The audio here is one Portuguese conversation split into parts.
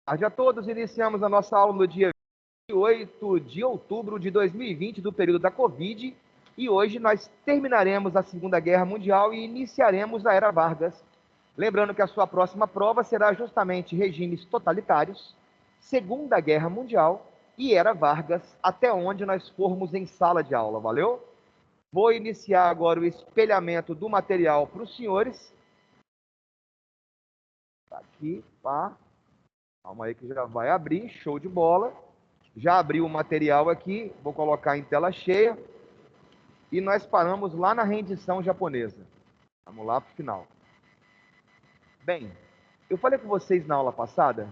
Boa tarde a todos. Iniciamos a nossa aula no dia 28 de outubro de 2020, do período da Covid, e hoje nós terminaremos a Segunda Guerra Mundial e iniciaremos a Era Vargas. Lembrando que a sua próxima prova será justamente regimes totalitários, Segunda Guerra Mundial e Era Vargas, até onde nós formos em sala de aula, valeu? Vou iniciar agora o espelhamento do material para os senhores. Tá aqui, pá. Calma aí que já vai abrir, show de bola. Já abriu o material aqui, vou colocar em tela cheia. E nós paramos lá na rendição japonesa. Vamos lá para o final. Bem, eu falei com vocês na aula passada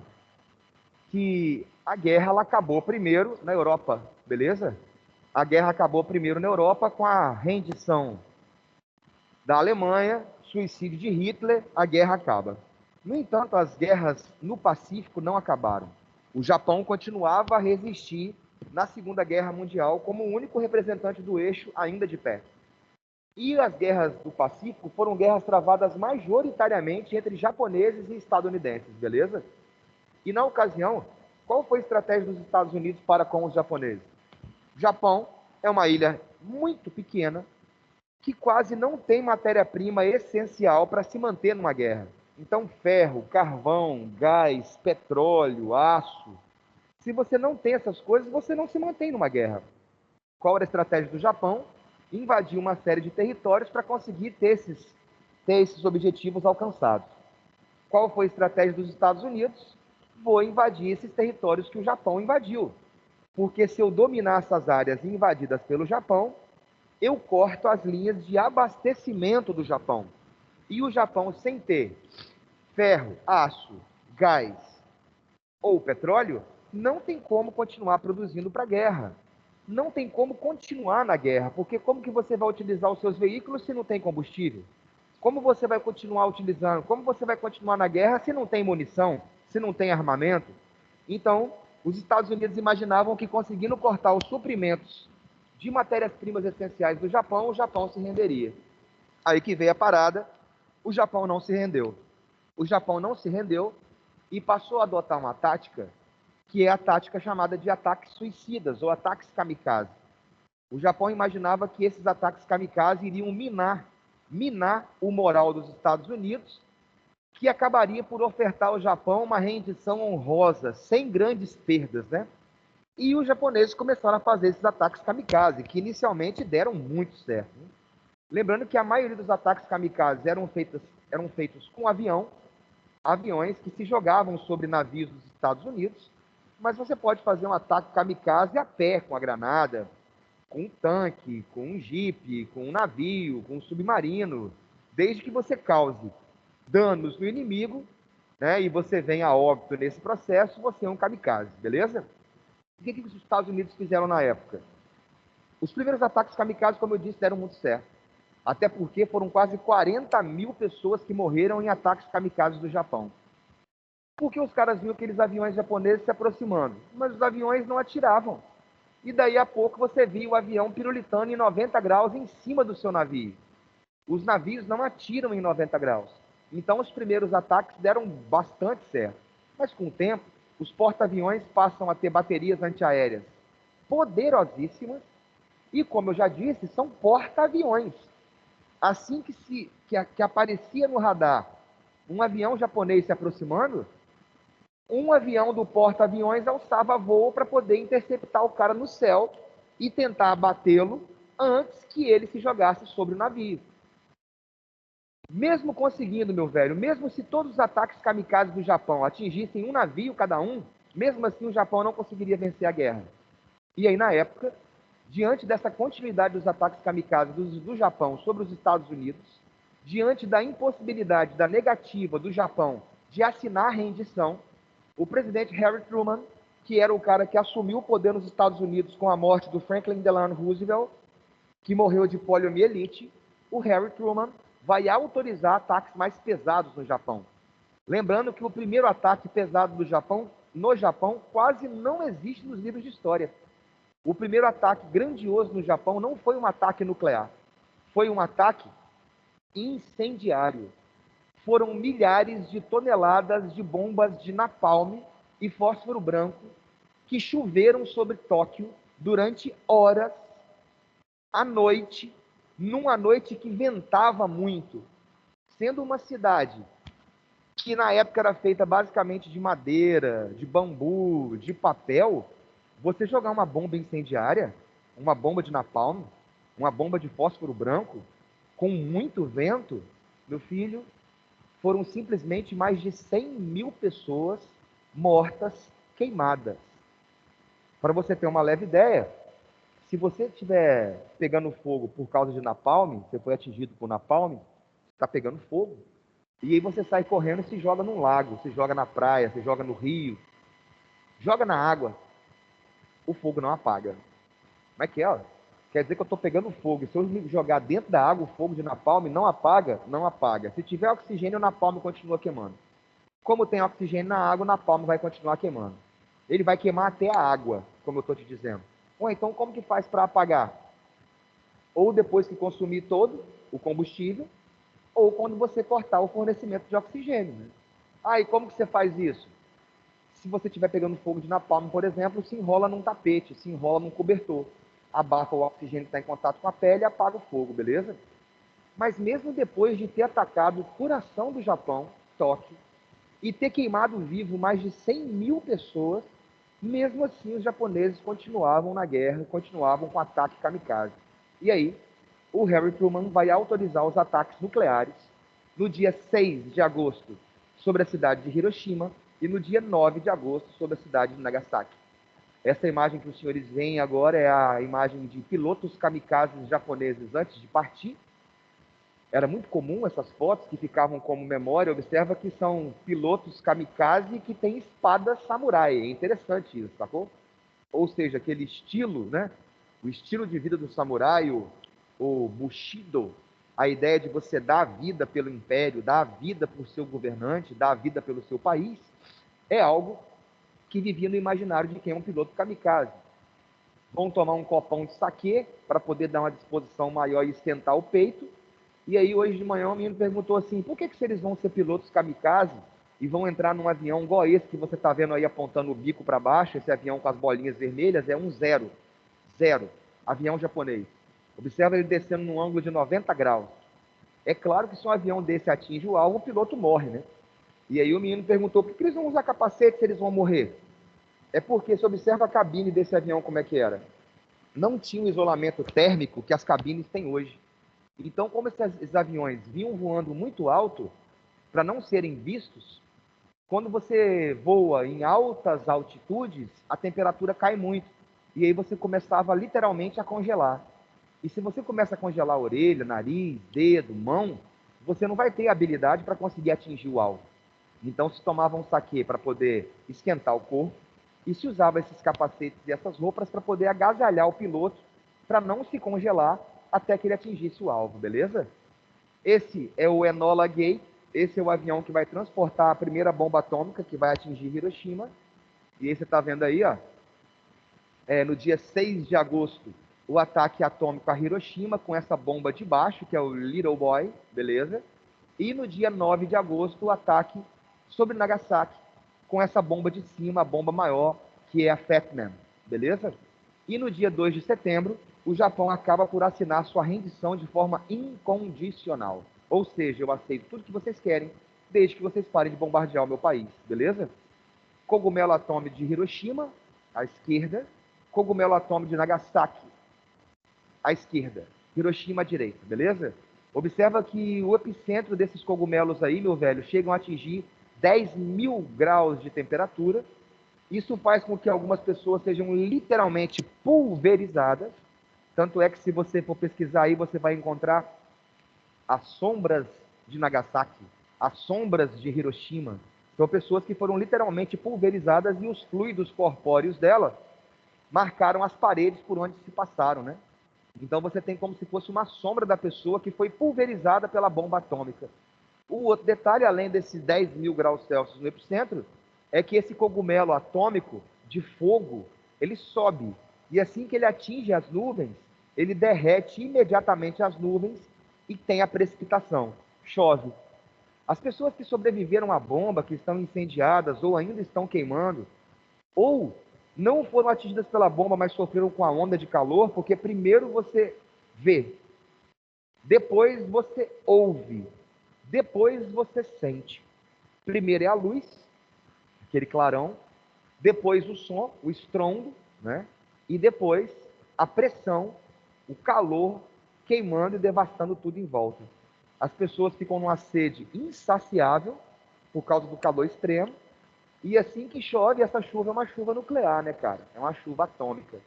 que a guerra ela acabou primeiro na Europa, beleza? A guerra acabou primeiro na Europa com a rendição da Alemanha, suicídio de Hitler, a guerra acaba. No entanto, as guerras no Pacífico não acabaram. O Japão continuava a resistir na Segunda Guerra Mundial como o único representante do eixo ainda de pé. E as guerras do Pacífico foram guerras travadas majoritariamente entre japoneses e estadunidenses, beleza? E na ocasião, qual foi a estratégia dos Estados Unidos para com os japoneses? O Japão é uma ilha muito pequena que quase não tem matéria-prima essencial para se manter numa guerra. Então, ferro, carvão, gás, petróleo, aço. Se você não tem essas coisas, você não se mantém numa guerra. Qual era a estratégia do Japão? Invadir uma série de territórios para conseguir ter esses objetivos alcançados. Qual foi a estratégia dos Estados Unidos? Vou invadir esses territórios que o Japão invadiu. Porque se eu dominar essas áreas invadidas pelo Japão, eu corto as linhas de abastecimento do Japão. E o Japão, sem ter ferro, aço, gás ou petróleo, não tem como continuar produzindo para a guerra. Não tem como continuar na guerra, porque como que você vai utilizar os seus veículos se não tem combustível? Como você vai continuar utilizando? Como você vai continuar na guerra se não tem munição, se não tem armamento? Então, os Estados Unidos imaginavam que conseguindo cortar os suprimentos de matérias-primas essenciais do Japão, o Japão se renderia. Aí que veio a parada, o Japão não se rendeu. O Japão não se rendeu e passou a adotar uma tática que é a tática chamada de ataques suicidas ou ataques kamikaze. O Japão imaginava que esses ataques kamikaze iriam minar o moral dos Estados Unidos, que acabaria por ofertar ao Japão uma rendição honrosa, sem grandes perdas, né? E os japoneses começaram a fazer esses ataques kamikaze, que inicialmente deram muito certo, né? Lembrando que a maioria dos ataques kamikaze eram feitos com aviões que se jogavam sobre navios dos Estados Unidos, mas você pode fazer um ataque kamikaze a pé, com a granada, com um tanque, com um jipe, com um navio, com um submarino, desde que você cause danos no inimigo, né, e você venha a óbito nesse processo, você é um kamikaze, beleza? O que os Estados Unidos fizeram na época? Os primeiros ataques kamikaze, como eu disse, deram muito certo. Até porque foram quase 40 mil pessoas que morreram em ataques kamikazes do Japão. Porque os caras viam aqueles aviões japoneses se aproximando, mas os aviões não atiravam. E daí a pouco você via o avião pirulitando em 90 graus em cima do seu navio. Os navios não atiram em 90 graus. Então os primeiros ataques deram bastante certo. Mas com o tempo, os porta-aviões passam a ter baterias antiaéreas poderosíssimas e, como eu já disse, são porta-aviões. Assim que aparecia no radar um avião japonês se aproximando, um avião do porta-aviões alçava voo para poder interceptar o cara no céu e tentar abatê-lo antes que ele se jogasse sobre o navio. Mesmo conseguindo, meu velho, mesmo se todos os ataques kamikazes do Japão atingissem um navio cada um, mesmo assim o Japão não conseguiria vencer a guerra. E aí, na época, diante dessa continuidade dos ataques kamikazes do Japão sobre os Estados Unidos, diante da impossibilidade, da negativa do Japão de assinar a rendição, o presidente Harry Truman, que era o cara que assumiu o poder nos Estados Unidos com a morte do Franklin Delano Roosevelt, que morreu de poliomielite, o Harry Truman vai autorizar ataques mais pesados no Japão. Lembrando que o primeiro ataque pesado do Japão, no Japão, quase não existe nos livros de história. O primeiro ataque grandioso no Japão não foi um ataque nuclear, foi um ataque incendiário. Foram milhares de toneladas de bombas de napalm e fósforo branco que choveram sobre Tóquio durante horas à noite, numa noite que ventava muito, sendo uma cidade que na época era feita basicamente de madeira, de bambu, de papel. Você jogar uma bomba incendiária, uma bomba de napalm, uma bomba de fósforo branco, com muito vento, meu filho, foram simplesmente mais de 100 mil pessoas mortas, queimadas. Para você ter uma leve ideia, se você estiver pegando fogo por causa de napalm, você foi atingido por napalm, está pegando fogo. E aí você sai correndo e se joga num lago, se joga na praia, se joga no rio, joga na água, o fogo não apaga. Como é que é? Ó? Quer dizer que eu estou pegando fogo, e se eu me jogar dentro da água, o fogo de napalm não apaga? Não apaga. Se tiver oxigênio, o napalm continua queimando. Como tem oxigênio na água, o napalm vai continuar queimando. Ele vai queimar até a água, como eu estou te dizendo. Ou então, como que faz para apagar? Ou depois que consumir todo o combustível, ou quando você cortar o fornecimento de oxigênio. Né? E como que você faz isso? Se você estiver pegando fogo de napalm, por exemplo, se enrola num tapete, se enrola num cobertor. Abafa o oxigênio que está em contato com a pele e apaga o fogo, beleza? Mas mesmo depois de ter atacado o coração do Japão, Tóquio, e ter queimado vivo mais de 100 mil pessoas, mesmo assim os japoneses continuavam na guerra, continuavam com ataque kamikaze. E aí, o Harry Truman vai autorizar os ataques nucleares no dia 6 de agosto sobre a cidade de Hiroshima e no dia 9 de agosto sobre a cidade de Nagasaki. Essa imagem que os senhores veem agora é a imagem de pilotos kamikazes japoneses antes de partir. Era muito comum essas fotos que ficavam como memória. Observa que são pilotos kamikaze que têm espadas samurai. É interessante isso, sacou? Ou seja, aquele estilo, né? O estilo de vida do samurai, o Bushido, a ideia de você dar a vida pelo império, dar a vida por seu governante, dar a vida pelo seu país, é algo que vivia no imaginário de quem é um piloto kamikaze. Vão tomar um copão de saquê para poder dar uma disposição maior e esquentar o peito. E aí, hoje de manhã, o menino perguntou assim, por que eles vão ser pilotos kamikaze e vão entrar num avião igual esse que você está vendo aí apontando o bico para baixo, esse avião com as bolinhas vermelhas, é um zero, avião japonês. Observa ele descendo num ângulo de 90 graus. É claro que se um avião desse atinge o alvo, o piloto morre, né? E aí o menino perguntou, por que eles vão usar capacete se eles vão morrer? É porque, se observa a cabine desse avião como é que era. Não tinha o isolamento térmico que as cabines têm hoje. Então, como esses aviões vinham voando muito alto, para não serem vistos, quando você voa em altas altitudes, a temperatura cai muito. E aí você começava literalmente a congelar. E se você começa a congelar a orelha, nariz, dedo, mão, você não vai ter habilidade para conseguir atingir o alvo. Então se tomava um saquê para poder esquentar o corpo e se usava esses capacetes e essas roupas para poder agasalhar o piloto para não se congelar até que ele atingisse o alvo, beleza? Esse é o Enola Gay, esse é o avião que vai transportar a primeira bomba atômica que vai atingir Hiroshima. E aí você está vendo aí, ó, no dia 6 de agosto, o ataque atômico a Hiroshima com essa bomba de baixo, que é o Little Boy, beleza? E no dia 9 de agosto, o ataque sobre Nagasaki, com essa bomba de cima, a bomba maior, que é a Fat Man, beleza? E no dia 2 de setembro, o Japão acaba por assinar sua rendição de forma incondicional. Ou seja, eu aceito tudo que vocês querem, desde que vocês parem de bombardear o meu país, beleza? Cogumelo atômico de Hiroshima, à esquerda. Cogumelo atômico de Nagasaki, à esquerda. Hiroshima à direita, beleza? Observa que o epicentro desses cogumelos aí, meu velho, chegam a atingir 10 mil graus de temperatura. Isso faz com que algumas pessoas sejam literalmente pulverizadas. Tanto é que se você for pesquisar aí, você vai encontrar as sombras de Nagasaki, as sombras de Hiroshima. São pessoas que foram literalmente pulverizadas e os fluidos corpóreos dela marcaram as paredes por onde se passaram, né? Então você tem como se fosse uma sombra da pessoa que foi pulverizada pela bomba atômica. O outro detalhe, além desses 10 mil graus Celsius no epicentro, é que esse cogumelo atômico de fogo, ele sobe. E assim que ele atinge as nuvens, ele derrete imediatamente as nuvens e tem a precipitação. Chove. As pessoas que sobreviveram à bomba, que estão incendiadas ou ainda estão queimando, ou não foram atingidas pela bomba, mas sofreram com a onda de calor, porque primeiro você vê, depois você ouve, depois você sente. Primeiro é a luz, aquele clarão, depois o som, o estrondo, né? E depois a pressão, o calor queimando e devastando tudo em volta. As pessoas ficam numa sede insaciável por causa do calor extremo. E assim que chove, essa chuva é uma chuva nuclear, né, cara? É uma chuva atômica.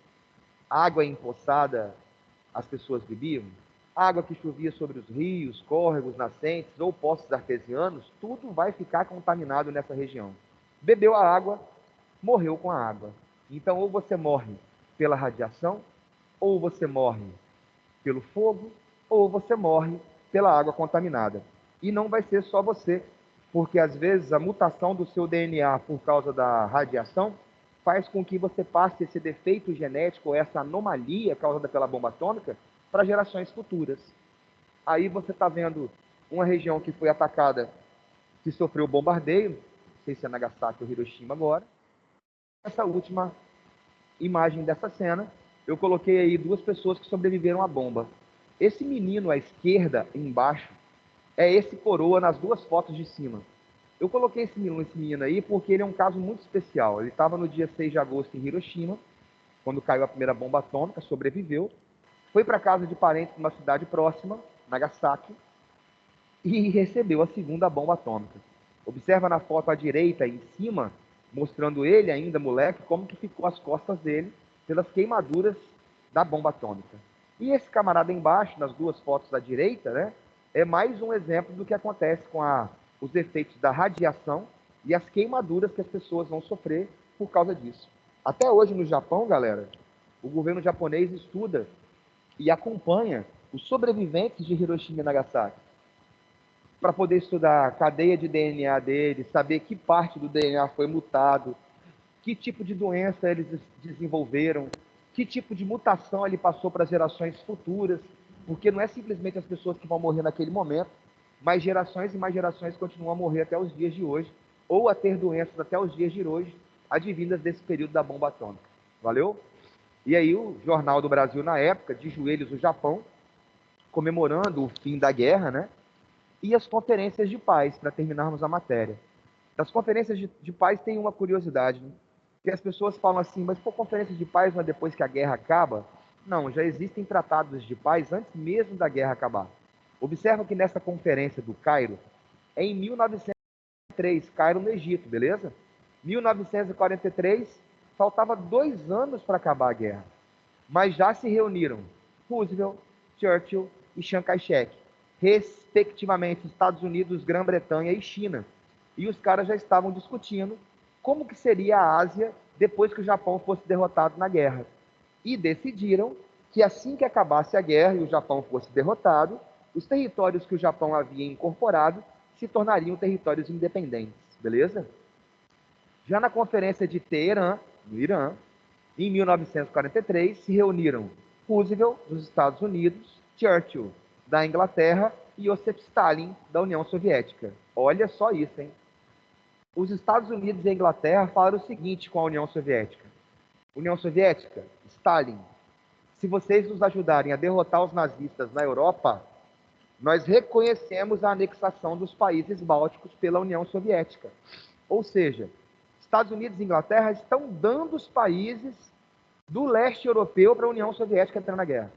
Água empoçada, as pessoas bebiam. Água que chovia sobre os rios, córregos, nascentes ou poços artesianos, tudo vai ficar contaminado nessa região. Bebeu a água, morreu com a água. Então, ou você morre pela radiação, ou você morre pelo fogo, ou você morre pela água contaminada. E não vai ser só você, porque às vezes a mutação do seu DNA por causa da radiação faz com que você passe esse defeito genético, ou essa anomalia causada pela bomba atômica, para gerações futuras. Aí você está vendo uma região que foi atacada, que sofreu bombardeio, não sei se é Nagasaki ou Hiroshima agora. Essa última imagem dessa cena, eu coloquei aí duas pessoas que sobreviveram à bomba. Esse menino à esquerda, embaixo, é esse coroa nas duas fotos de cima. Eu coloquei esse menino aí porque ele é um caso muito especial. Ele estava no dia 6 de agosto em Hiroshima, quando caiu a primeira bomba atômica, sobreviveu, foi para casa de parentes numa cidade próxima, Nagasaki, e recebeu a segunda bomba atômica. Observa na foto à direita, em cima, mostrando ele ainda moleque, como que ficou as costas dele pelas queimaduras da bomba atômica. E esse camarada embaixo, nas duas fotos à direita, né, é mais um exemplo do que acontece com os efeitos da radiação e as queimaduras que as pessoas vão sofrer por causa disso. Até hoje no Japão, galera, o governo japonês estuda e acompanha os sobreviventes de Hiroshima e Nagasaki para poder estudar a cadeia de DNA deles, saber que parte do DNA foi mutado, que tipo de doença eles desenvolveram, que tipo de mutação ele passou para gerações futuras, porque não é simplesmente as pessoas que vão morrer naquele momento, mas gerações e mais gerações continuam a morrer até os dias de hoje, ou a ter doenças até os dias de hoje, advindas desse período da bomba atômica. Valeu? E aí o Jornal do Brasil, na época, de joelhos o Japão, comemorando o fim da guerra, né? E as conferências de paz, para terminarmos a matéria. Das conferências de paz tem uma curiosidade, né? Que as pessoas falam assim, mas por conferência de paz não é depois que a guerra acaba? Não, já existem tratados de paz antes mesmo da guerra acabar. Observa que nessa conferência do Cairo, é em 1943, Cairo no Egito, beleza? 1943, faltava 2 anos para acabar a guerra. Mas já se reuniram Roosevelt, Churchill e Chiang Kai-shek, respectivamente Estados Unidos, Grã-Bretanha e China. E os caras já estavam discutindo como que seria a Ásia depois que o Japão fosse derrotado na guerra. E decidiram que assim que acabasse a guerra e o Japão fosse derrotado, os territórios que o Japão havia incorporado se tornariam territórios independentes, beleza? Já na conferência de Teherã, no Irã, em 1943, se reuniram Roosevelt, dos Estados Unidos, Churchill, da Inglaterra, e Joseph Stalin, da União Soviética. Olha só isso, hein? Os Estados Unidos e a Inglaterra falaram o seguinte com a União Soviética: União Soviética, Stalin, se vocês nos ajudarem a derrotar os nazistas na Europa, nós reconhecemos a anexação dos países bálticos pela União Soviética. Ou seja, Estados Unidos e Inglaterra estão dando os países do leste europeu para a União Soviética entrar na guerra.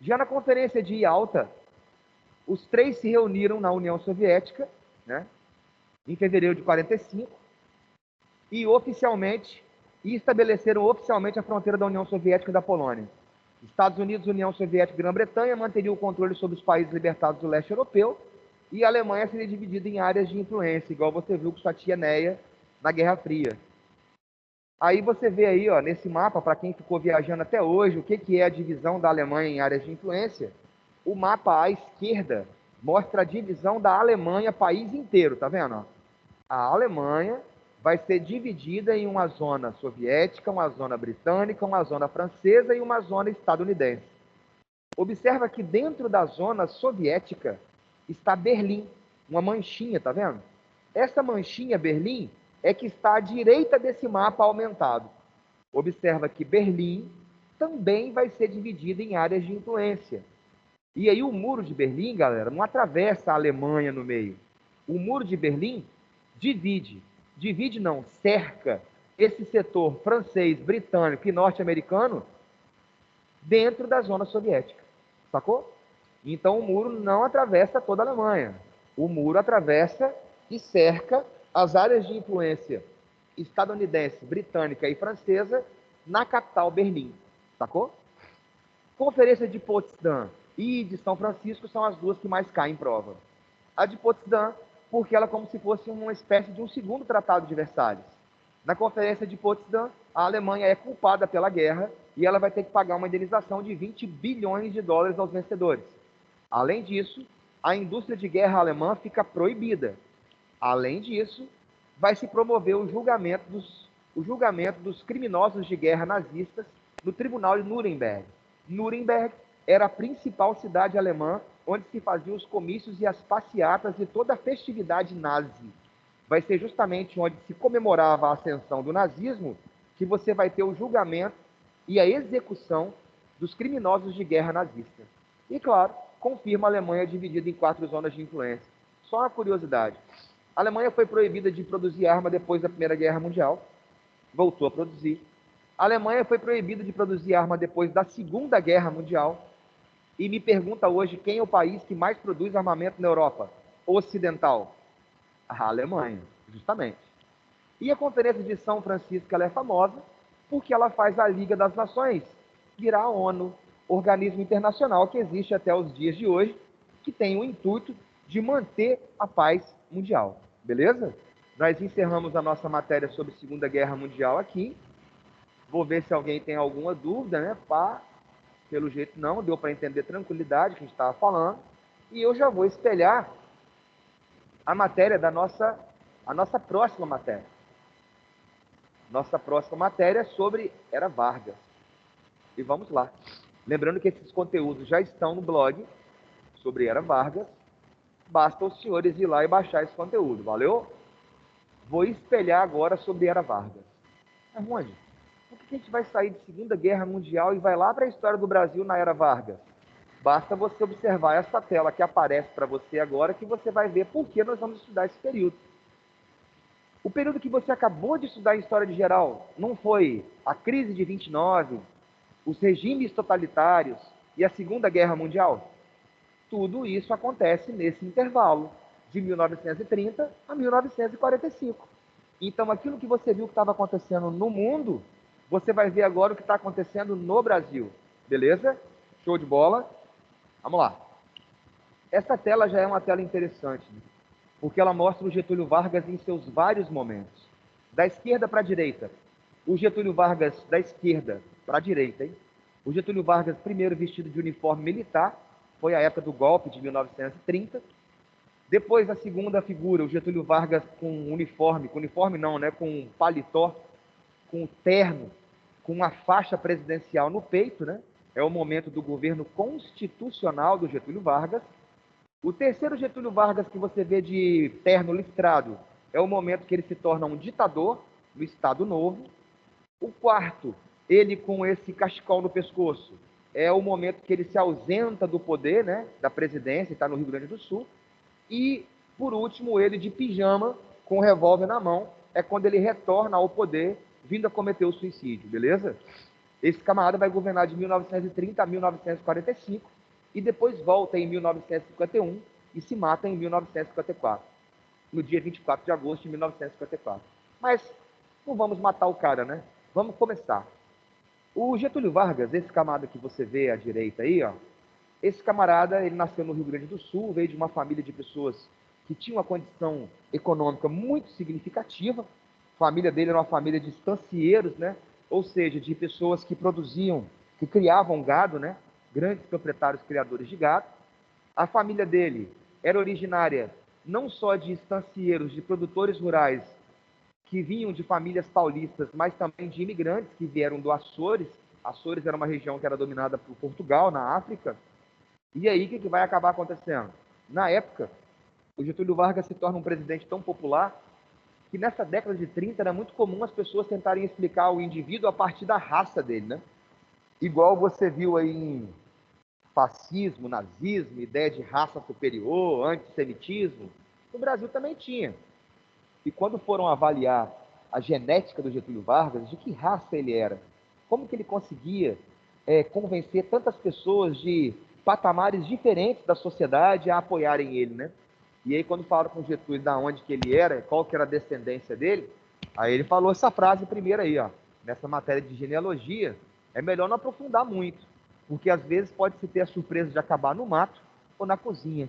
Já na conferência de Yalta, os três se reuniram na União Soviética, né, em fevereiro de 45, e oficialmente, e estabeleceram oficialmente a fronteira da União Soviética e da Polônia. Estados Unidos, União Soviética e Grã-Bretanha manteriam o controle sobre os países libertados do leste europeu, e a Alemanha seria dividida em áreas de influência, igual você viu com sua tia Neia na Guerra Fria. Aí você vê aí, ó, nesse mapa, para quem ficou viajando até hoje, o que é a divisão da Alemanha em áreas de influência. O mapa à esquerda mostra a divisão da Alemanha, país inteiro, tá vendo? A Alemanha vai ser dividida em uma zona soviética, uma zona britânica, uma zona francesa e uma zona estadunidense. Observa que dentro da zona soviética está Berlim, uma manchinha, tá vendo? Essa manchinha, Berlim, é que está à direita desse mapa aumentado. Observa que Berlim também vai ser dividida em áreas de influência. E aí o muro de Berlim, galera, não atravessa a Alemanha no meio. O muro de Berlim divide não, cerca esse setor francês, britânico e norte-americano dentro da zona soviética, sacou? Então o muro não atravessa toda a Alemanha. O muro atravessa e cerca as áreas de influência estadunidense, britânica e francesa na capital Berlim, sacou? Conferência de Potsdam e de São Francisco são as duas que mais caem em prova. A de Potsdam, porque ela é como se fosse uma espécie de um segundo tratado de Versalhes. Na Conferência de Potsdam, a Alemanha é culpada pela guerra e ela vai ter que pagar uma indenização de 20 bilhões de dólares aos vencedores. Além disso, a indústria de guerra alemã fica proibida. Além disso, vai se promover o julgamento dos criminosos de guerra nazistas no Tribunal de Nuremberg. Nuremberg era a principal cidade alemã onde se faziam os comícios e as passeatas e toda a festividade nazi. Vai ser justamente onde se comemorava a ascensão do nazismo que você vai ter o julgamento e a execução dos criminosos de guerra nazistas. E, claro, confirma a Alemanha dividida em 4 zonas de influência. Só uma curiosidade. A Alemanha foi proibida de produzir arma depois da Primeira Guerra Mundial. Voltou a produzir. A Alemanha foi proibida de produzir arma depois da Segunda Guerra Mundial. E me pergunta hoje quem é o país que mais produz armamento na Europa ocidental? A Alemanha, justamente. E a Conferência de São Francisco ela é famosa porque ela faz a Liga das Nações virar a ONU, organismo internacional que existe até os dias de hoje, que tem o intuito de manter a paz mundial. Beleza? Nós encerramos a nossa matéria sobre Segunda Guerra Mundial aqui. Vou ver se alguém tem alguma dúvida, né? Pelo jeito não, deu para entender tranquilidade que a gente estava falando. E eu já vou espelhar a matéria a nossa próxima matéria. Nossa próxima matéria é sobre Era Vargas. E vamos lá. Lembrando que esses conteúdos já estão no blog sobre Era Vargas. Basta os senhores ir lá e baixar esse conteúdo, valeu? Vou espelhar agora sobre Era Vargas. Mas onde? Por que a gente vai sair de Segunda Guerra Mundial e vai lá para a história do Brasil na Era Vargas? Basta você observar essa tela que aparece para você agora que você vai ver por que nós vamos estudar esse período. O período que você acabou de estudar em História de Geral não foi a crise de 29, os regimes totalitários e a Segunda Guerra Mundial? Tudo isso acontece nesse intervalo, de 1930 a 1945. Então, aquilo que você viu que estava acontecendo no mundo, você vai ver agora o que está acontecendo no Brasil. Beleza? Show de bola? Vamos lá. Essa tela já é uma tela interessante, porque ela mostra o Getúlio Vargas em seus vários momentos. Da esquerda para a direita. O Getúlio Vargas da esquerda para a direita, hein? O Getúlio Vargas, primeiro vestido de uniforme militar, foi a época do golpe de 1930. Depois, a segunda figura, o Getúlio Vargas com uniforme não, né? Com paletó, com terno, com uma faixa presidencial no peito, né? É o momento do governo constitucional do Getúlio Vargas. O terceiro Getúlio Vargas que você vê de terno listrado é o momento que ele se torna um ditador no Estado Novo. O quarto, ele com esse cachecol no pescoço, é o momento que ele se ausenta do poder, né, da presidência, está no Rio Grande do Sul. E, por último, ele de pijama, com o revólver na mão, é quando ele retorna ao poder, vindo a cometer o suicídio, beleza? Esse camarada vai governar de 1930 a 1945 e depois volta em 1951 e se mata em 1954, no dia 24 de agosto de 1954. Mas não vamos matar o cara, né? Vamos começar. O Getúlio Vargas, esse camarada que você vê à direita aí, ó, esse camarada, ele nasceu no Rio Grande do Sul, veio de uma família de pessoas que tinham uma condição econômica muito significativa. A família dele era uma família de estancieiros, né? Ou seja, de pessoas que produziam, que criavam gado, né? Grandes proprietários criadores de gado. A família dele era originária não só de estancieiros, de produtores rurais, que vinham de famílias paulistas, mas também de imigrantes que vieram do Açores. Açores era uma região que era dominada por Portugal, na África. E aí, o que vai acabar acontecendo? Na época, o Getúlio Vargas se torna um presidente tão popular que nessa década de 30 era muito comum as pessoas tentarem explicar o indivíduo a partir da raça dele, né? Igual você viu aí em fascismo, nazismo, ideia de raça superior, antissemitismo. No Brasil também tinha. E quando foram avaliar a genética do Getúlio Vargas, de que raça ele era, como que ele conseguia convencer tantas pessoas de patamares diferentes da sociedade a apoiarem ele, né? E aí, quando falaram com o Getúlio de onde que ele era, qual que era a descendência dele, aí ele falou essa frase primeiro aí, ó. Nessa matéria de genealogia, é melhor não aprofundar muito, porque às vezes pode-se ter a surpresa de acabar no mato ou na cozinha.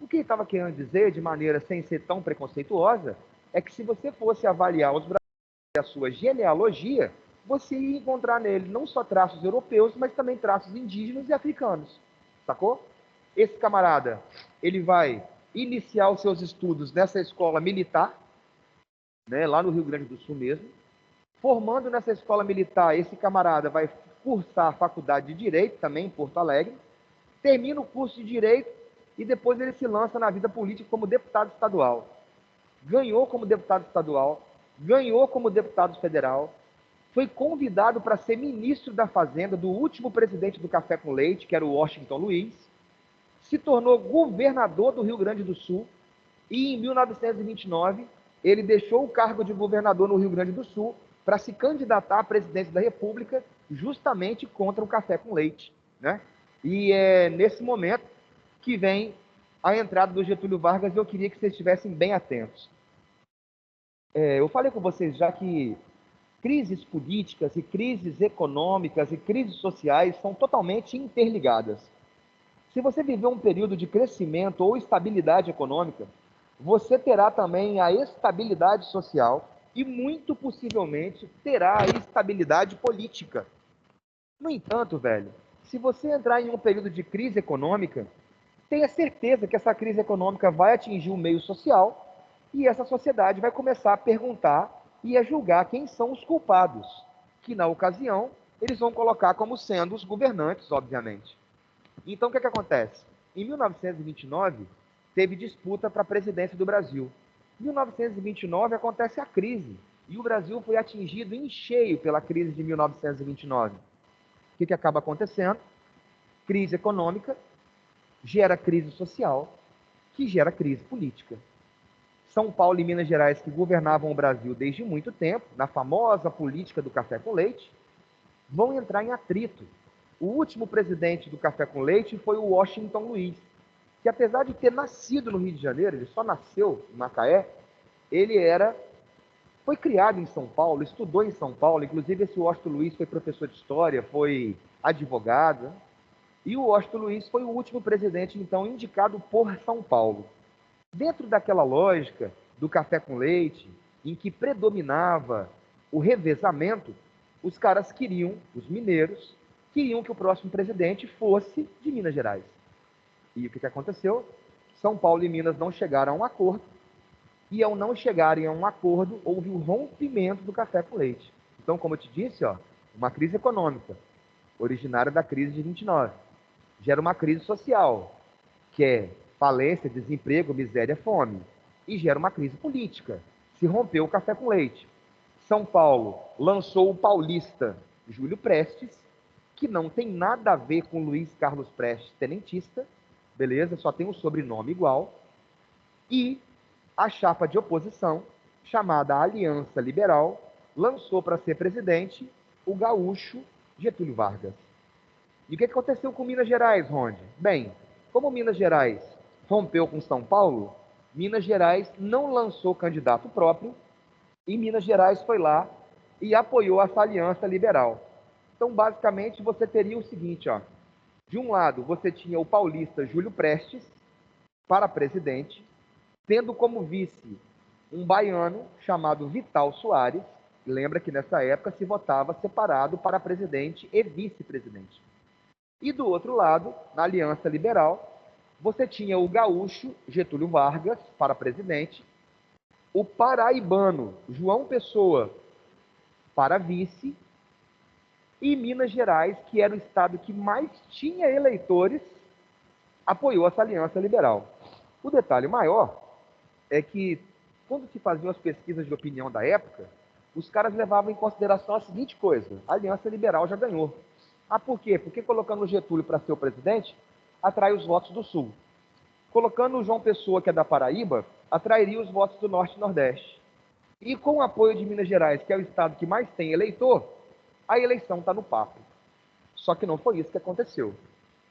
O que ele estava querendo dizer, de maneira sem ser tão preconceituosa, é que se você fosse avaliar os brasileiros e a sua genealogia, você ia encontrar nele não só traços europeus, mas também traços indígenas e africanos. Sacou? Esse camarada, ele vai iniciar os seus estudos nessa escola militar, né, lá no Rio Grande do Sul mesmo. Formando nessa escola militar, esse camarada vai cursar a faculdade de Direito, também em Porto Alegre, termina o curso de Direito e depois ele se lança na vida política como deputado estadual. Ganhou como deputado estadual, ganhou como deputado federal, foi convidado para ser ministro da Fazenda do último presidente do Café com Leite, que era o Washington Luiz, se tornou governador do Rio Grande do Sul e, em 1929, ele deixou o cargo de governador no Rio Grande do Sul para se candidatar à presidência da República justamente contra o café com leite, né? E é nesse momento que vem a entrada do Getúlio Vargas e eu queria que vocês estivessem bem atentos. Eu falei com vocês já que crises políticas e crises econômicas e crises sociais são totalmente interligadas. Se você viver um período de crescimento ou estabilidade econômica, você terá também a estabilidade social e, muito possivelmente, terá a estabilidade política. No entanto, velho, se você entrar em um período de crise econômica, tenha certeza que essa crise econômica vai atingir o meio social e essa sociedade vai começar a perguntar e a julgar quem são os culpados, que na ocasião eles vão colocar como sendo os governantes, obviamente. Então, o que acontece? Em 1929, teve disputa para a presidência do Brasil. Em 1929, acontece a crise. E o Brasil foi atingido em cheio pela crise de 1929. O que acaba acontecendo? Crise econômica gera crise social, que gera crise política. São Paulo e Minas Gerais, que governavam o Brasil desde muito tempo, na famosa política do café com leite, vão entrar em atrito. O último presidente do café com leite foi o Washington Luiz, que apesar de ter nascido no Rio de Janeiro, ele só nasceu em Macaé, ele foi criado em São Paulo, estudou em São Paulo, inclusive esse Washington Luiz foi professor de história, foi advogado, e o Washington Luiz foi o último presidente, então, indicado por São Paulo. Dentro daquela lógica do café com leite, em que predominava o revezamento, os caras queriam, os mineiros, queriam que o próximo presidente fosse de Minas Gerais. E o que aconteceu? São Paulo e Minas não chegaram a um acordo, e ao não chegarem a um acordo, houve o rompimento do café com leite. Então, como eu te disse, uma crise econômica, originária da crise de 29, gera uma crise social, que é falência, desemprego, miséria, fome, e gera uma crise política. Se rompeu o café com leite. São Paulo lançou o paulista Júlio Prestes, que não tem nada a ver com Luiz Carlos Prestes, tenentista, beleza? Só tem um sobrenome igual. E a chapa de oposição, chamada Aliança Liberal, lançou para ser presidente o gaúcho Getúlio Vargas. E o que aconteceu com Minas Gerais, Ronde? Bem, como Minas Gerais rompeu com São Paulo, Minas Gerais não lançou candidato próprio e Minas Gerais foi lá e apoiou essa aliança liberal. Então, basicamente, você teria o seguinte, de um lado, você tinha o paulista Júlio Prestes para presidente, tendo como vice um baiano chamado Vital Soares. Lembra que nessa época se votava separado para presidente e vice-presidente. E do outro lado, na Aliança Liberal, você tinha o gaúcho Getúlio Vargas para presidente, o paraibano João Pessoa para vice, e Minas Gerais, que era o estado que mais tinha eleitores, apoiou essa aliança liberal. O detalhe maior é que quando se faziam as pesquisas de opinião da época, os caras levavam em consideração a seguinte coisa: a Aliança Liberal já ganhou. Ah, por quê? Porque colocando o Getúlio para ser o presidente, atrai os votos do Sul. Colocando o João Pessoa, que é da Paraíba, atrairia os votos do Norte e Nordeste. E com o apoio de Minas Gerais, que é o estado que mais tem eleitor, a eleição está no papo. Só que não foi isso que aconteceu.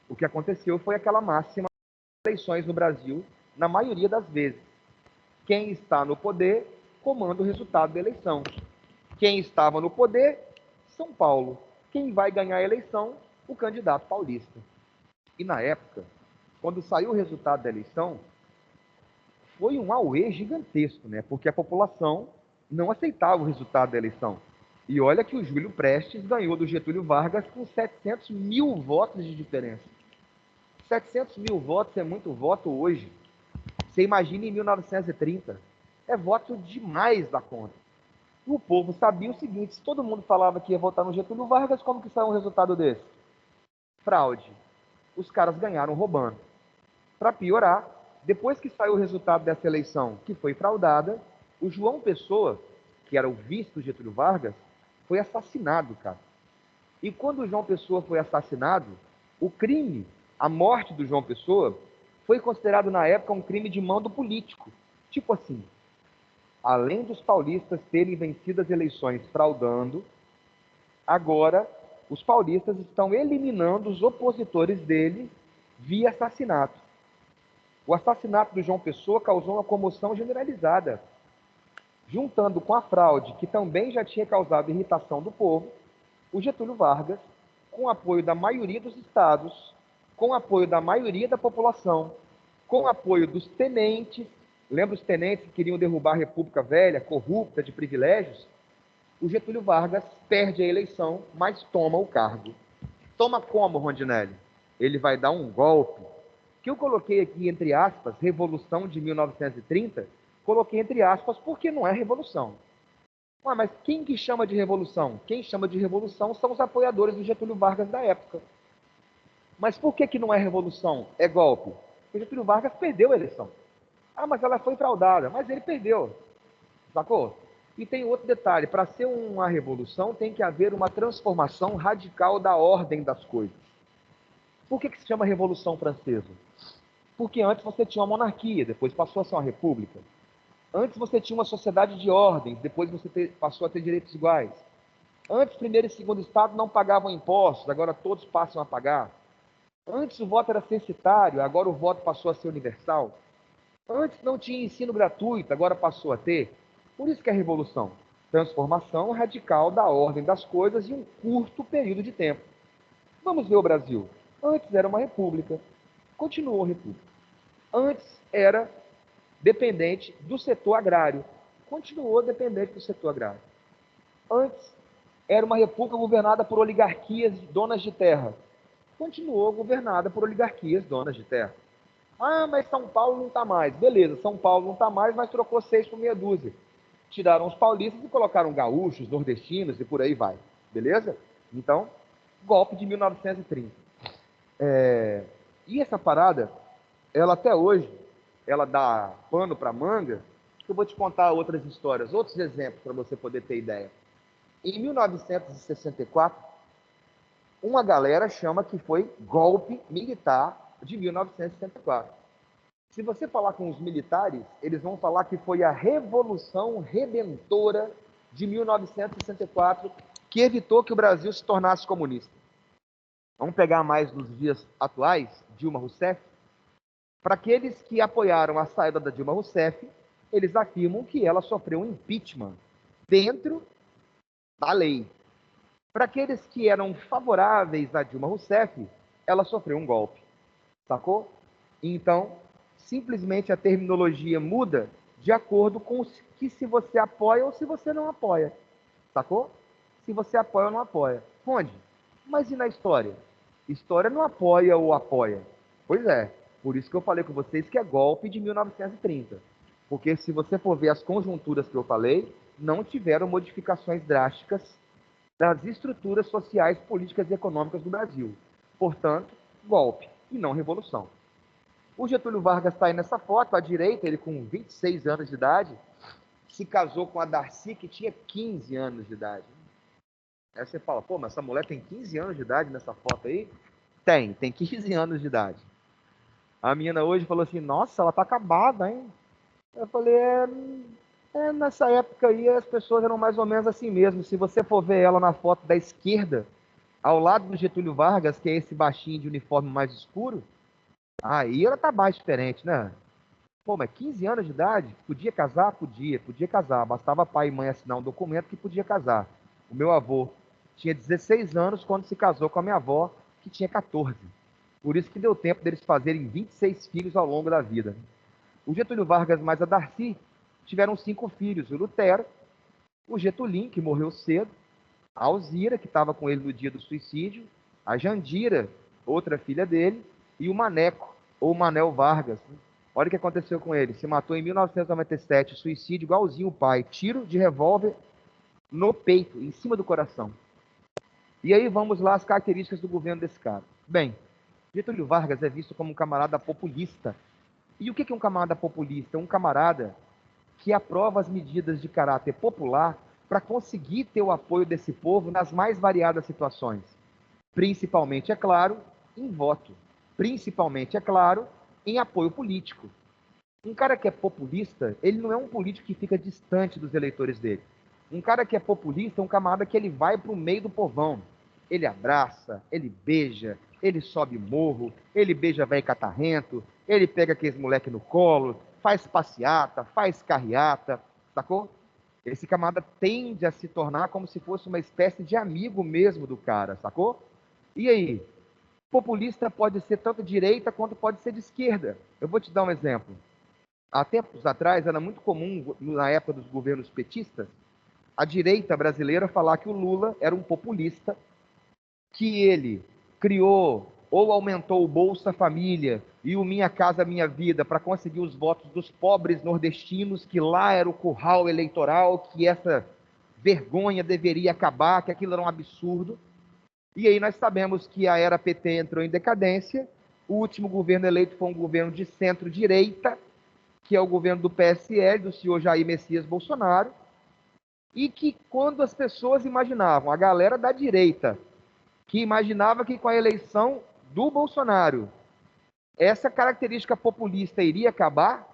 O que aconteceu foi aquela máxima das eleições no Brasil, na maioria das vezes. Quem está no poder comanda o resultado da eleição. Quem estava no poder, São Paulo. Quem vai ganhar a eleição? O candidato paulista. E na época, quando saiu o resultado da eleição, foi um auê gigantesco, né? Porque a população não aceitava o resultado da eleição. E olha que o Júlio Prestes ganhou do Getúlio Vargas com 700 mil votos de diferença. 700 mil votos é muito voto hoje. Você imagina em 1930. É voto demais da conta. O povo sabia o seguinte: se todo mundo falava que ia votar no Getúlio Vargas, como que saiu um resultado desse? Fraude. Os caras ganharam roubando. Para piorar, depois que saiu o resultado dessa eleição, que foi fraudada, o João Pessoa, que era o vice do Getúlio Vargas, foi assassinado, cara. E quando o João Pessoa foi assassinado, o crime, a morte do João Pessoa, foi considerado na época um crime de mando político. Tipo assim, além dos paulistas terem vencido as eleições fraudando, agora os paulistas estão eliminando os opositores dele via assassinato. O assassinato do João Pessoa causou uma comoção generalizada, juntando com a fraude, que também já tinha causado irritação do povo. O Getúlio Vargas, com apoio da maioria dos estados, com apoio da maioria da população, com apoio dos tenentes, lembra os tenentes que queriam derrubar a República Velha, corrupta, de privilégios? O Getúlio Vargas perde a eleição, mas toma o cargo. Toma como, Rondinelli? Ele vai dar um golpe, que eu coloquei aqui entre aspas, Revolução de 1930, coloquei entre aspas porque não é revolução. Ué, mas quem que chama de revolução? Quem chama de revolução são os apoiadores do Getúlio Vargas da época. Mas por que não é revolução? É golpe? Porque o Getúlio Vargas perdeu a eleição. Ah, mas ela foi fraudada. Mas ele perdeu. Sacou? E tem outro detalhe: para ser uma revolução tem que haver uma transformação radical da ordem das coisas. Por que se chama Revolução Francesa? Porque antes você tinha uma monarquia, depois passou a ser uma república. Antes você tinha uma sociedade de ordens, depois você passou a ter direitos iguais. Antes, primeiro e segundo estado não pagavam impostos, agora todos passam a pagar. Antes o voto era censitário, agora o voto passou a ser universal. Antes não tinha ensino gratuito, agora passou a ter. Por isso que é revolução. Transformação radical da ordem das coisas em um curto período de tempo. Vamos ver o Brasil. Antes era uma república, continuou república. Antes era dependente do setor agrário, continuou dependente do setor agrário. Antes era uma república governada por oligarquias donas de terra, continuou governada por oligarquias donas de terra. Ah, mas São Paulo não está mais. Beleza, São Paulo não está mais, mas trocou 6 por meia dúzia. Tiraram os paulistas e colocaram gaúchos, nordestinos e por aí vai. Beleza? Então, golpe de 1930. E essa parada, ela até hoje, ela dá pano para manga, que eu vou te contar outras histórias, outros exemplos para você poder ter ideia. Em 1964, uma galera chama que foi golpe militar de 1964. Se você falar com os militares, eles vão falar que foi a Revolução Redentora de 1964 que evitou que o Brasil se tornasse comunista. Vamos pegar mais nos dias atuais, Dilma Rousseff. Para aqueles que apoiaram a saída da Dilma Rousseff, eles afirmam que ela sofreu um impeachment dentro da lei. Para aqueles que eram favoráveis a Dilma Rousseff, ela sofreu um golpe. Sacou? Então, simplesmente a terminologia muda de acordo com que se você apoia ou se você não apoia. Sacou? Se você apoia ou não apoia. Onde? Mas e na história? História não apoia ou apoia. Pois é. Por isso que eu falei com vocês que é golpe de 1930. Porque se você for ver as conjunturas que eu falei, não tiveram modificações drásticas das estruturas sociais, políticas e econômicas do Brasil. Portanto, golpe e não revolução. O Getúlio Vargas está aí nessa foto, à direita, ele com 26 anos de idade. se casou com a Darcy, que tinha 15 anos de idade. Aí você fala, pô, mas essa mulher tem 15 anos de idade nessa foto aí? Tem 15 anos de idade. A menina hoje falou assim, nossa, ela tá acabada, hein? Eu falei, nessa época aí as pessoas eram mais ou menos assim mesmo. Se você for ver ela na foto da esquerda, ao lado do Getúlio Vargas, que é esse baixinho de uniforme mais escuro, aí ela tá mais diferente, né? Pô, mas 15 anos de idade? Podia casar? Podia casar. Bastava pai e mãe assinar um documento que podia casar. O meu avô tinha 16 anos quando se casou com a minha avó, que tinha 14. Por isso que deu tempo deles fazerem 26 filhos ao longo da vida. O Getúlio Vargas mais a Darcy tiveram 5 filhos. O Lutero, o Getulim, que morreu cedo, a Alzira, que estava com ele no dia do suicídio, a Jandira, outra filha dele, e o Maneco, ou Manel Vargas. Olha o que aconteceu com ele. Se matou em 1997, suicídio igualzinho o pai. Tiro de revólver no peito, em cima do coração. E aí vamos lá as características do governo desse cara. Bem, Getúlio Vargas é visto como um camarada populista. E o que é um camarada populista? É um camarada que aprova as medidas de caráter popular para conseguir ter o apoio desse povo nas mais variadas situações. Principalmente, é claro, em voto. Principalmente, é claro, em apoio político. Um cara que é populista, ele não é um político que fica distante dos eleitores dele. Um cara que é populista é um camarada que ele vai para o meio do povão. Ele abraça, ele beija, ele sobe morro, ele beija velho catarrento, ele pega aqueles moleque no colo, faz passeata, faz carreata, sacou? Esse camarada tende a se tornar como se fosse uma espécie de amigo mesmo do cara, sacou? E aí? Populista pode ser tanto de direita quanto pode ser de esquerda. Eu vou te dar um exemplo. Há tempos atrás, era muito comum, na época dos governos petistas, a direita brasileira falar que o Lula era um populista, que ele criou ou aumentou o Bolsa Família e o Minha Casa Minha Vida para conseguir os votos dos pobres nordestinos, que lá era o curral eleitoral, que essa vergonha deveria acabar, que aquilo era um absurdo. E aí nós sabemos que a era PT entrou em decadência, o último governo eleito foi um governo de centro-direita, que é o governo do PSL, do senhor Jair Messias Bolsonaro, e que quando as pessoas imaginavam, a galera da direita, que imaginava que com a eleição do Bolsonaro, essa característica populista iria acabar,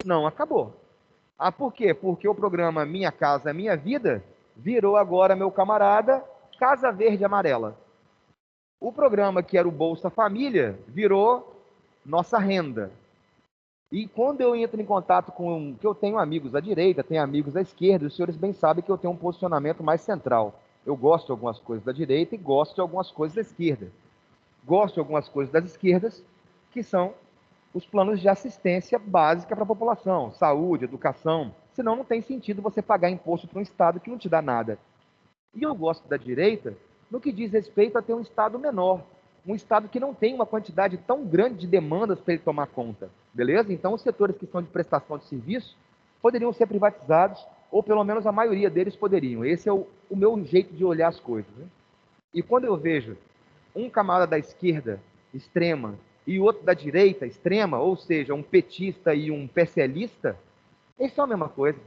não acabou. Ah, por quê? Porque o programa Minha Casa Minha Vida virou agora, meu camarada, Casa Verde Amarela. O programa que era o Bolsa Família virou Nossa Renda. E quando eu entro em contato com... que eu tenho amigos à direita, tenho amigos à esquerda, os senhores bem sabem que eu tenho um posicionamento mais central. Eu gosto de algumas coisas da direita e gosto de algumas coisas da esquerda. Gosto de algumas coisas das esquerdas, que são os planos de assistência básica para a população, saúde, educação. Senão não tem sentido você pagar imposto para um Estado que não te dá nada. E eu gosto da direita no que diz respeito a ter um Estado menor, um Estado que não tem uma quantidade tão grande de demandas para ele tomar conta, beleza? Então, os setores que são de prestação de serviço poderiam ser privatizados, ou pelo menos a maioria deles poderiam. Esse é o meu jeito de olhar as coisas, né? E quando eu vejo um camarada da esquerda extrema e outro da direita extrema, ou seja, um petista e um PSLista, eles são a mesma coisa.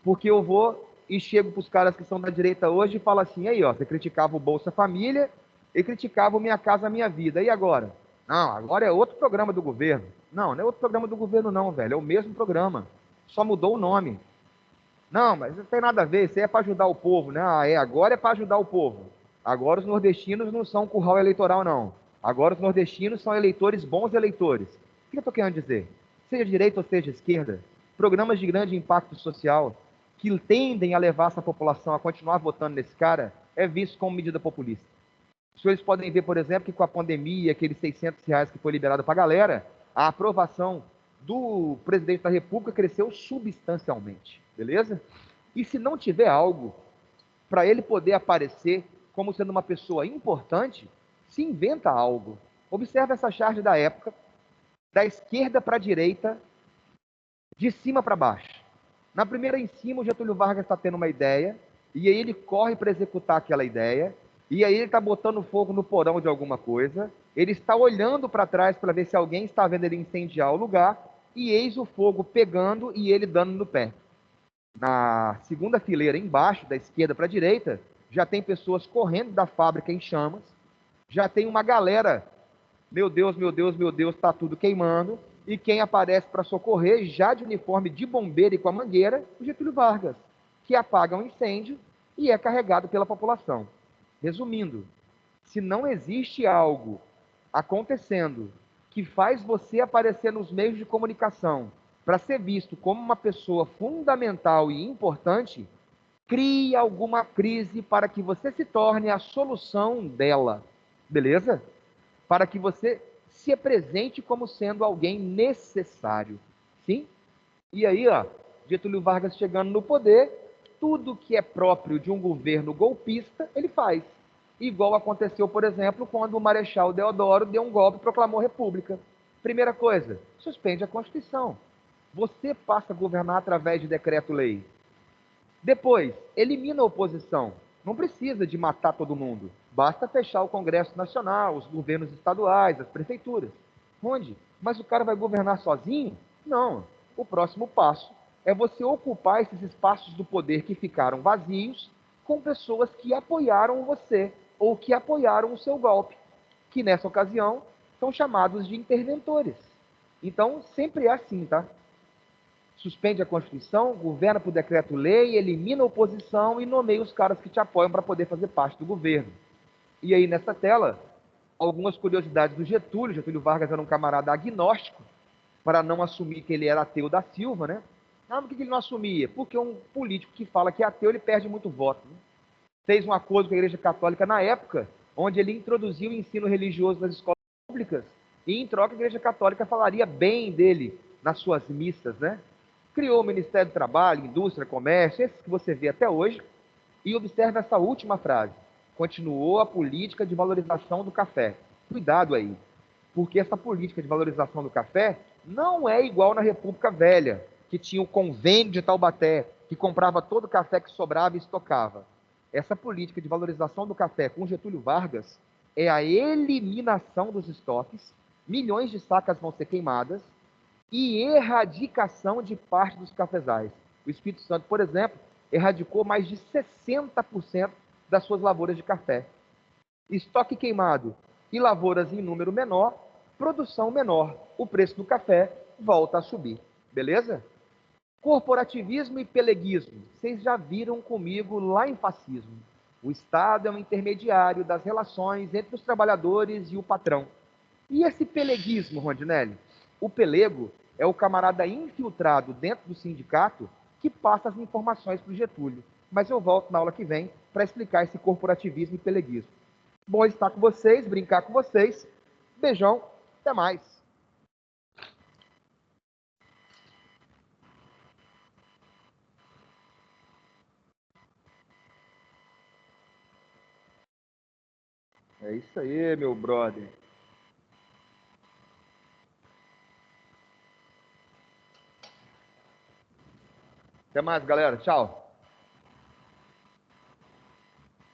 Porque eu vou e chego para os caras que são da direita hoje e falo assim, aí ó, você criticava o Bolsa Família e criticava o Minha Casa Minha Vida, e agora? Não, agora é outro programa do governo. Não, não é outro programa do governo não, velho, é o mesmo programa, só mudou o nome. Não, mas não tem nada a ver, isso aí é para ajudar o povo, né? Ah, agora é para ajudar o povo. Agora os nordestinos não são curral eleitoral, não. Agora os nordestinos são eleitores, bons eleitores. O que eu estou querendo dizer? Seja direita ou seja esquerda, programas de grande impacto social que tendem a levar essa população a continuar votando nesse cara é visto como medida populista. Os senhores podem ver, por exemplo, que com a pandemia, aqueles R$ 600 que foi liberado para a galera, a aprovação do presidente da República cresceu substancialmente, beleza? E se não tiver algo para ele poder aparecer como sendo uma pessoa importante, se inventa algo. Observa essa charge da época, da esquerda para a direita, de cima para baixo. Na primeira em cima, o Getúlio Vargas está tendo uma ideia, e aí ele corre para executar aquela ideia, e aí ele está botando fogo no porão de alguma coisa, ele está olhando para trás para ver se alguém está vendo ele incendiar o lugar, e eis o fogo pegando e ele dando no pé. Na segunda fileira, embaixo, da esquerda para a direita, já tem pessoas correndo da fábrica em chamas, já tem uma galera, meu Deus, meu Deus, meu Deus, está tudo queimando, e quem aparece para socorrer, já de uniforme de bombeiro e com a mangueira, o Getúlio Vargas, que apaga um incêndio e é carregado pela população. Resumindo, se não existe algo acontecendo que faz você aparecer nos meios de comunicação para ser visto como uma pessoa fundamental e importante, crie alguma crise para que você se torne a solução dela, beleza? Para que você se apresente como sendo alguém necessário, sim? E aí, ó, Getúlio Vargas chegando no poder, tudo que é próprio de um governo golpista, ele faz. Igual aconteceu, por exemplo, quando o Marechal Deodoro deu um golpe e proclamou república. Primeira coisa, suspende a Constituição. Você passa a governar através de decreto-lei. Depois, elimina a oposição. Não precisa de matar todo mundo. Basta fechar o Congresso Nacional, os governos estaduais, as prefeituras. Onde? Mas o cara vai governar sozinho? Não. O próximo passo é você ocupar esses espaços do poder que ficaram vazios com pessoas que apoiaram você ou que apoiaram o seu golpe, que nessa ocasião são chamados de interventores. Então, sempre é assim, tá? Suspende a Constituição, governa por decreto-lei, elimina a oposição e nomeia os caras que te apoiam para poder fazer parte do governo. E aí, nessa tela, algumas curiosidades do Getúlio. Getúlio Vargas era um camarada agnóstico, para não assumir que ele era ateu da Silva, né? Ah, por que ele não assumia? Porque um político que fala que é ateu, ele perde muito voto. Né? Fez um acordo com a Igreja Católica na época, onde ele introduziu o ensino religioso nas escolas públicas, e em troca a Igreja Católica falaria bem dele nas suas missas, né? Criou o Ministério do Trabalho, Indústria, Comércio, esses que você vê até hoje, e observe essa última frase. Continuou a política de valorização do café. Cuidado aí, porque essa política de valorização do café não é igual na República Velha, que tinha o convênio de Taubaté, que comprava todo o café que sobrava e estocava. Essa política de valorização do café com Getúlio Vargas é a eliminação dos estoques, milhões de sacas vão ser queimadas, e erradicação de parte dos cafezais. O Espírito Santo, por exemplo, erradicou mais de 60% das suas lavouras de café. Estoque queimado e lavouras em número menor, produção menor. O preço do café volta a subir. Beleza? Corporativismo e peleguismo. Vocês já viram comigo lá em Fascismo. O Estado é um intermediário das relações entre os trabalhadores e o patrão. E esse peleguismo, Rondinelli? O pelego é o camarada infiltrado dentro do sindicato que passa as informações para o Getúlio. Mas eu volto na aula que vem para explicar esse corporativismo e peleguismo. Bom estar com vocês, brincar com vocês. Beijão, até mais. É isso aí, meu brother. Até mais, galera. Tchau.